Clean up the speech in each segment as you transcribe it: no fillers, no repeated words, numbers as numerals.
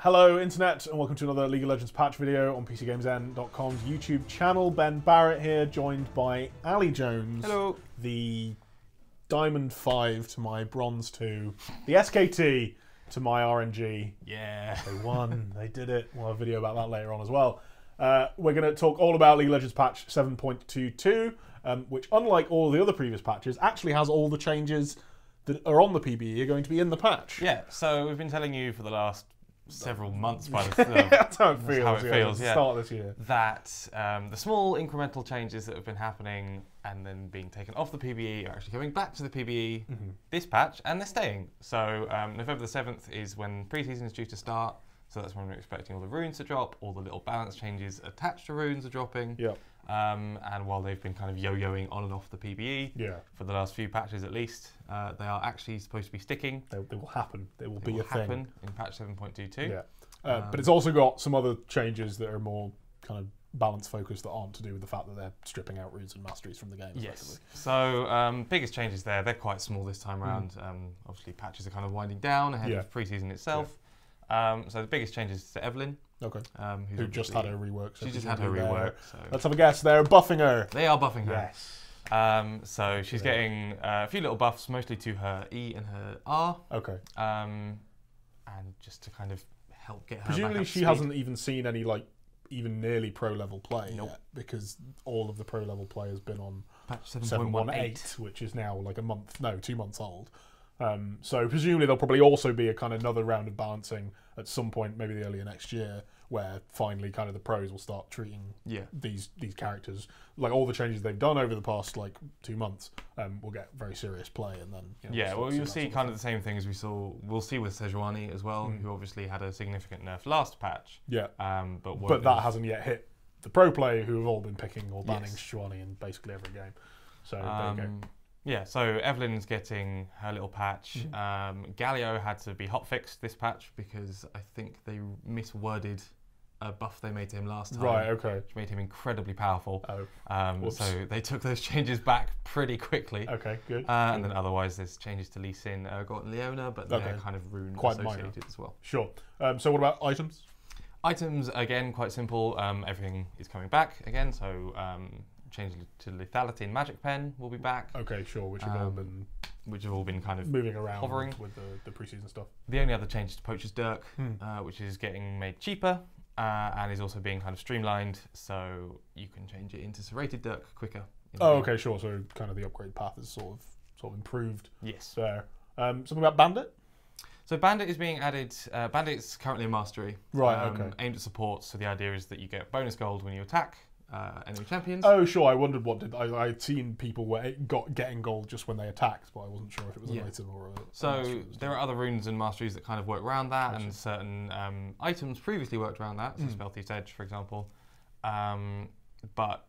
Hello Internet and welcome to another League of Legends patch video on PCGamesN.com's YouTube channel. Ben Barrett here, joined by Ali Jones. Hello. The Diamond 5 to my Bronze 2. The SKT to my RNG. Yeah. They won. They did it. We'll have a video about that later on as well. We're going to talk all about League of Legends patch 7.22, which unlike all the other previous patches, actually has all the changes that are on the PBE are going to be in the patch. Yeah, so we've been telling you for the last several months by the that's how it feels, yeah. Start of this year. That the small incremental changes that have been happening and then being taken off the PBE are actually coming back to the PBE this patch, and they're staying. So November the 7th is when Preseason is due to start, so that's when we're expecting all the runes to drop, all the little balance changes attached to runes are dropping. Yep. And while they've been kind of yo-yoing on and off the PBE for the last few patches at least, they are actually supposed to be sticking. They will happen. They will be a thing. Happen in patch 7.22. Yeah. But it's also got some other changes that are more kind of balance focused that aren't to do with the fact that they're stripping out runes and masteries from the game. Yes. So biggest changes there. They're quite small this time around. Obviously patches are kind of winding down ahead of Preseason itself. So the biggest changes to Evelyn. Okay. Who just had her rework. So she just had her rework. So. Let's have a guess. They're buffing her. They are buffing her. Yes. So she's getting a few little buffs, mostly to her E and her R. Okay. And just to kind of help get her. Presumably she hasn't even seen any even nearly pro level play yet, because all of the pro level play has been on patch 7.18, which is now like 2 months old. So presumably there'll probably also be a kind of another round of balancing at some point, maybe earlier next year, where finally kind of the pros will start treating these characters like all the changes they've done over the past 2 months will get very serious play, and then well you'll see kind of the same things we'll see with Sejuani as well, who obviously had a significant nerf last patch. But that hasn't yet hit the pro play, who have all been picking or banning Sejuani in basically every game. So there you go. Yeah, so Evelyn's getting her little patch. Galio had to be hotfixed this patch because I think they misworded a buff they made to him last time. Right, okay. Which made him incredibly powerful. Oh. So they took those changes back pretty quickly. Okay, good. And then otherwise there's changes to Lee Sin, Urgot and Leona, but they're kind of rune quite associated minor as well. Sure. So what about items? Items, again, quite simple. Everything is coming back again, so change to lethality and magic pen will be back. Okay, sure. Which have all been kind of moving around, hovering with the preseason stuff. The only other change is to Poacher's Dirk, which is getting made cheaper and is also being kind of streamlined, so you can change it into serrated Dirk quicker. Okay, sure. So kind of the upgrade path is sort of improved. Yes. There. Something about Bandit. So Bandit is being added. Bandit's currently a mastery. Right. Okay. Aimed at support. So the idea is that you get bonus gold when you attack enemy champions. Oh, sure. I wondered I'd seen people getting gold just when they attacked, but I wasn't sure if it was an item or a. So there are other runes and masteries that kind of work around that, and certain items previously worked around that. So Spell Thief's Edge, for example. But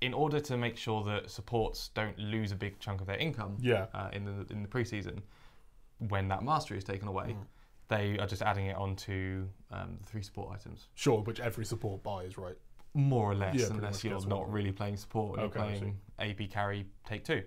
in order to make sure that supports don't lose a big chunk of their income, in the preseason, when that mastery is taken away, they are just adding it onto the 3 support items. Sure, which every support buys, right? More or less, unless you're not really playing support and you're playing AP carry take 2.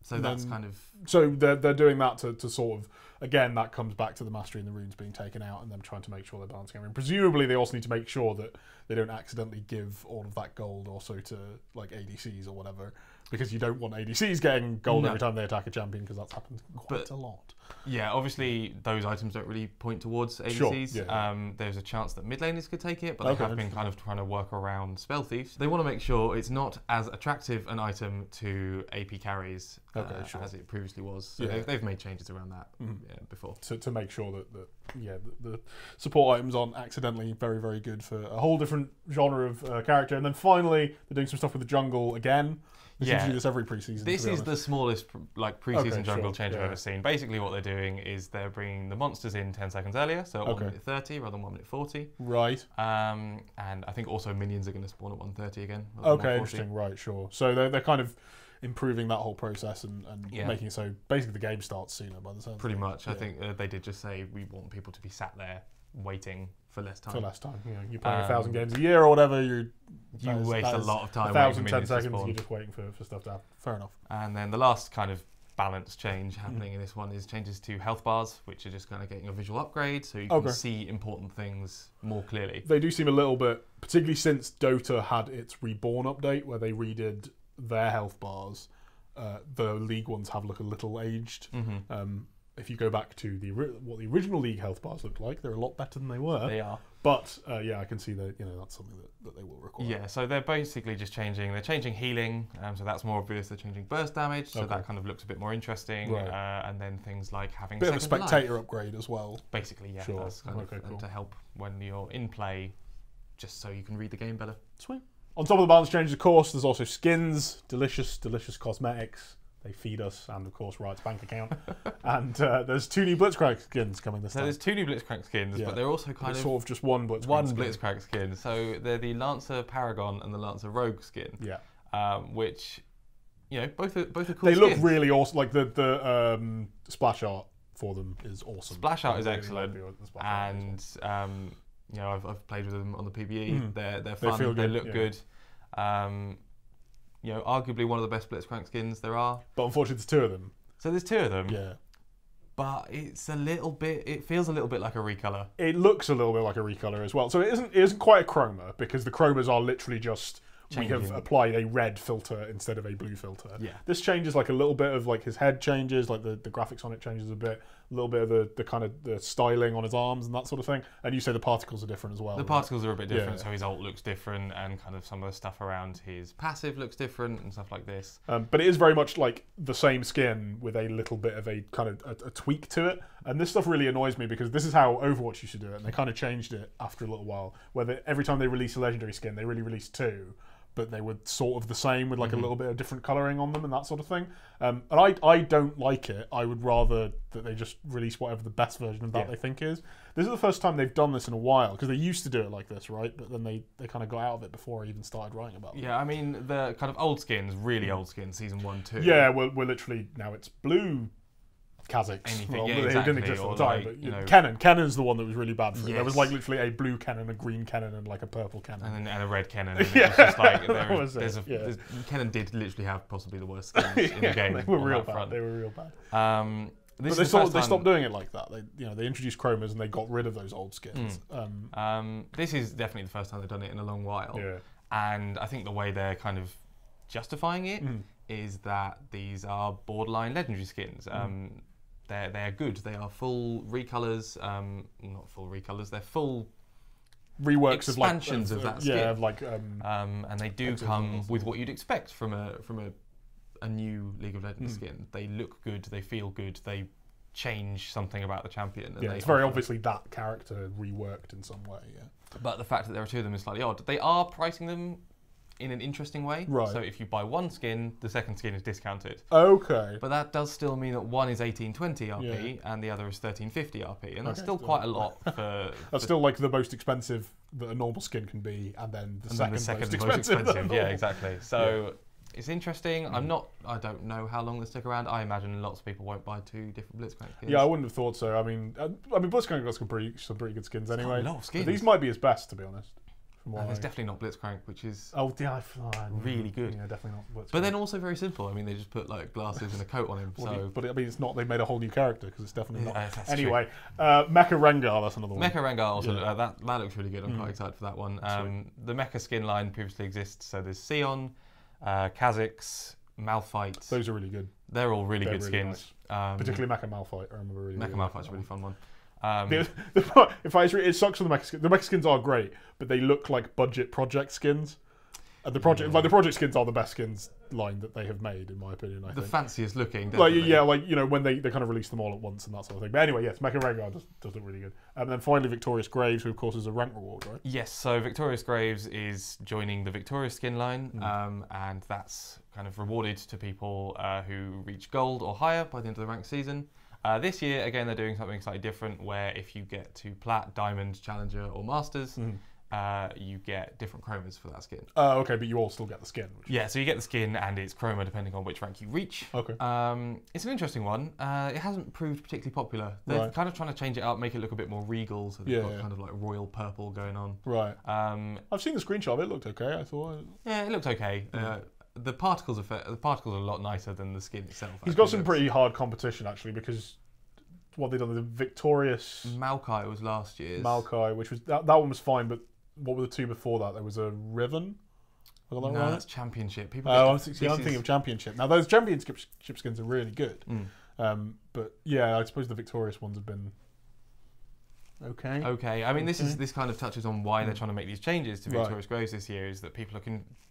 So that's kind of... So they're doing that to sort of... Again, that comes back to the mastery and the runes being taken out and them trying to make sure they're balancing everything. Presumably, they also need to make sure that they don't accidentally give all of that gold also to ADCs or whatever, because you don't want ADCs getting gold every time they attack a champion, because that's happened quite a lot. Yeah, obviously those items don't really point towards ADCs. Sure, there's a chance that mid laners could take it, but they have been kind of trying to work around Spell Thieves. They want to make sure it's not as attractive an item to AP carries as it previously was. So they've made changes around that before. To make sure that the support items aren't accidentally very, very good for a whole different genre of character. And then finally, they're doing some stuff with the jungle again. They seem to do this every preseason. This is the smallest preseason jungle change I've ever seen. Basically what they're doing is they're bringing the monsters in 10 seconds earlier, so at 1 minute 30 rather than 1 minute 40. Right. And I think also minions are going to spawn at 1:30 again. Okay, interesting. Right, sure. So they're kind of improving that whole process and making it so basically the game starts sooner by the time. Pretty much. I think they did just say we want people to be sat there waiting for less time. You're playing 1,000 games a year or whatever. You waste a lot of time. 1,010 seconds. You're just waiting for stuff to happen. Fair enough. And then the last kind of balance change happening in this one is changes to health bars, which are just kind of getting a visual upgrade, so you can see important things more clearly. They do seem a little bit, particularly since Dota had its Reborn update, where they redid their health bars. The League ones have looked a little aged. If you go back to what the original League health bars looked like, they're a lot better than they were. They are. But yeah, I can see that that's something that they will require. Yeah, so they're basically just changing. They're changing healing, so that's more obvious. They're changing burst damage, so that kind of looks a bit more interesting. Right. And then things like having bit of a spectator upgrade as well. Basically, yeah, that's kind of to help when you're in play, just so you can read the game better. Sweet. On top of the balance changes, of course, there's also skins, delicious cosmetics. They feed us, and of course, Riot's bank account. And there's 2 new Blitzcrank skins coming this time. There's 2 new Blitzcrank skins, but they're also kind of sort of just one Blitzcrank skin. So they're the Lancer Paragon and the Lancer Rogue skin. Yeah. Which, both are cool. They look really awesome. Like the splash art for them is awesome. Splash art is excellent, and I've played with them on the PvE. They're fun. They look good. Arguably one of the best Blitzcrank skins there are. But unfortunately, there's 2 of them. So there's 2 of them. Yeah. But it feels a little bit like a recolor. It looks a little bit like a recolor as well. So it isn't quite a chroma, because the chromas are literally just we have applied a red filter instead of a blue filter. Yeah. This changes like a little bit of like his head changes, like the graphics on it changes a bit, a little bit of the kind of the styling on his arms and that sort of thing. And you say the particles are different as well. The particles are a bit different, so his ult looks different, and kind of some of the stuff around his passive looks different and stuff like this. But it is very much like the same skin with a little bit of a kind of a tweak to it. And this stuff really annoys me, because this is how Overwatch used to do it, and they kind of changed it after a little while, where every time they release a legendary skin, they really release 2. But they were sort of the same with like a little bit of different colouring on them and that sort of thing. And I don't like it. I would rather that they just release whatever the best version of that they think is. This is the first time they've done this in a while, because they used to do it like this, right? But then they kind of got out of it before I even started writing about it. Yeah, I mean, the kind of old skins, really old skins, Season 1, 2. Yeah, we're literally, now it's blue Kha'Zix. Anything, well, exactly. It didn't exist at the time, but Kennon's the one that was really bad for it. There was like literally a blue Kennon, a green Kennon, and like a purple Kennon. And a red Kennon. And it was just like, Kennon did literally have possibly the worst skins in the game. They were real bad. They were real bad. But they stopped doing it like that. They introduced chromas and they got rid of those old skins. This is definitely the first time they've done it in a long while. Yeah. And I think the way they're kind of justifying it is that these are borderline legendary skins. They're good. They are full recolors. Not full recolors. They're full reworks expansions of that skin. Yeah, like and they do come with what you'd expect from a new League of Legends skin. They look good. They feel good. They change something about the champion. And it's very obviously that character reworked in some way. Yeah. But the fact that there are 2 of them is slightly odd. They are pricing them in an interesting way. Right. So if you buy one skin, the second skin is discounted. Okay. But that does still mean that one is 1820 RP and the other is 1350 RP, and that's still quite a lot for. That's still like the most expensive that a normal skin can be, and then the second most expensive. Yeah, exactly. So it's interesting. I don't know how long they stick around. I imagine lots of people won't buy 2 different Blitzcrank skins. Yeah, I wouldn't have thought so. I mean, Blitzcrank got some pretty good skins anyway. A lot of skins. These might be his best, to be honest. There's definitely not Blitzcrank, which is really good. Yeah, definitely not Blitzcrank. But then also very simple. I mean, they just put like glasses and a coat on him. But I mean, it's not. They made a whole new character, because it's definitely not. Anyway, Mecha Rengar. That's another one. Mecha Rengar also that looks really good. I'm quite excited for that one. The Mecha skin line previously exists. So there's Sion, Kha'Zix, Malphite. Those are really good. They're all really good skins. Nice. Particularly Mecha Malphite. I remember really. Mecha Malphite's a really fun one. It sucks for the Mecha skins. The Mecha skins are great, but they look like budget project skins. And the project skins are the best skins line that they have made, in my opinion. I think the fanciest looking. Definitely. When they kind of release them all at once and that sort of thing. But anyway, yes, Mecha Rengar does look really good. And then finally, Victorious Graves, who of course is a rank reward, right? Yes. So Victorious Graves is joining the Victorious skin line, and that's kind of rewarded to people who reach gold or higher by the end of the ranked season. This year, again, they're doing something slightly different, where if you get to Plat, Diamond, Challenger, or Masters, you get different chromas for that skin. Okay, but you all still get the skin. Yeah, so you get the skin, and it's chroma depending on which rank you reach. Okay. It's an interesting one. It hasn't proved particularly popular. They're kind of trying to change it up, make it look a bit more regal, so they've got kind of like royal purple going on. Right. I've seen the screenshot. It looked okay, I thought. Yeah, it looked okay. the particles are a lot nicer than the skin itself. He's got some pretty hard competition actually, because what they done, the Victorious Maokai was last year's. Maokai, which was that one was fine, but what were the two before that? There was a Riven. No, right? That's Championship. I'm thinking of Championship. Now those Championship skins are really good, but yeah, I suppose the Victorious ones have been okay. Okay, I mean this kind of touches on why they're trying to make these changes to Victorious Graves this year. Is that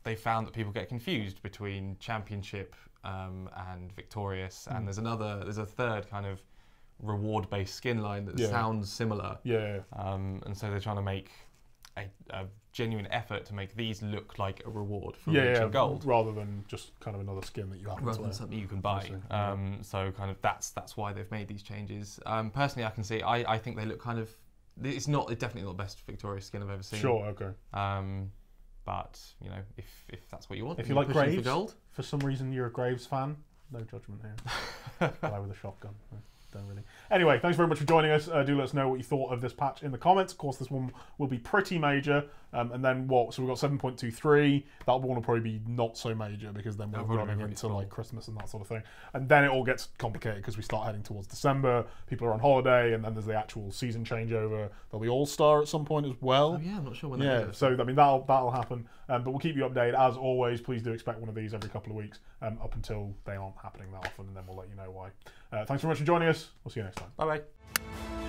they found that people get confused between Championship and Victorious, and there's a third kind of reward-based skin line that sounds similar. Yeah. And so they're trying to make a genuine effort to make these look like a reward for reaching gold, rather than just kind of another skin that you have. Rather than something you can buy. So kind of that's why they've made these changes. Personally, I can see. I think they look kind of. It's definitely not the best Victorious skin I've ever seen. Sure. Okay. But you know, if that's what you want, if you like Graves, for some reason you're a Graves fan, no judgment here. Guy with a shotgun. Don't really. Anyway, thanks very much for joining us. Do let us know what you thought of this patch in the comments. Of course, this one will be pretty major. And then what? So we've got 7.23. That one will probably be not so major, because then we're running into like Christmas and that sort of thing. And then it all gets complicated because we start heading towards December. People are on holiday, and then there's the actual season changeover. There'll be All-Star at some point as well. Oh yeah, I'm not sure when that is. So I mean that'll happen. But we'll keep you updated as always. Please do expect one of these every couple of weeks, up until they aren't happening that often, and then we'll let you know why. Thanks very much for joining us. We'll see you next time. Bye bye.